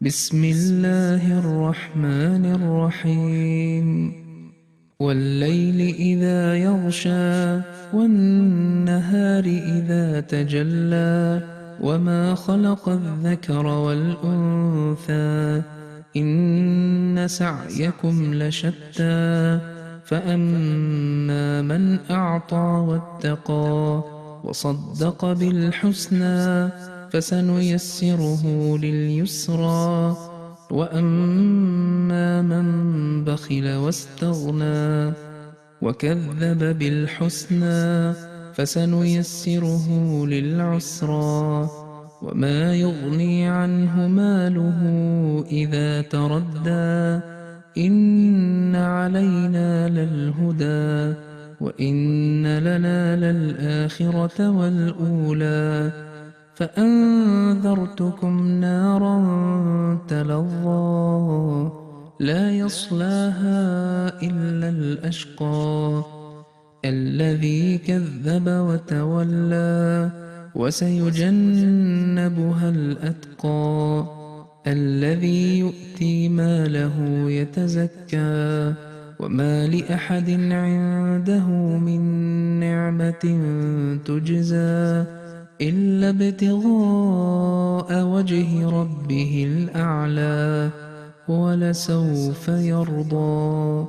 بسم الله الرحمن الرحيم والليل إذا يغشى والنهار إذا تجلى وما خلق الذكر والأنثى إن سعيكم لشتى فأما من أعطى واتقى وصدق بالحسنى فسنيسره لليسرى وأما من بخل واستغنى وكذب بالحسنى فسنيسره للعسرى وما يغني عنه ماله إذا تردى إن علينا للهدى وإن لنا للآخرة والأولى فأنذرتكم نارا تلظى لا يصلاها إلا الأشقى الذي كذب وتولى وسيجنبها الأتقى الذي يؤتي ماله يتزكى وما لأحد عنده من نعمة تجزى إلا ابتغاء وجه ربه الأعلى ولسوف يرضى